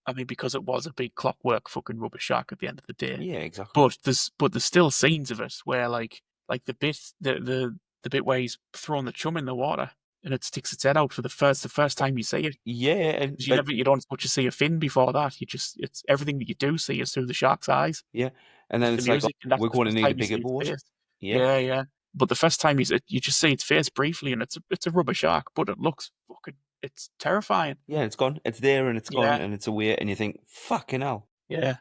I mean, because it was a big clockwork fucking rubber shark at the end of the day. Yeah, exactly. But there's still scenes of it where like the bit where he's throwing the chum in the water and it sticks its head out for the first time you see it. Yeah, and 'Cause you don't much see a fin before that. It's everything that you do see is through the shark's eyes yeah, and then with the it's like, "Oh, music, and that's we're the gonna first need a time you bigger see its boat." face. Yeah, Yeah, yeah. But the first time you just see its face briefly, and it's a rubber shark, but it looks fucking it's terrifying. yeah, it's gone. It's there and it's gone Yeah, and it's away, and you think, "Fucking hell." yeah.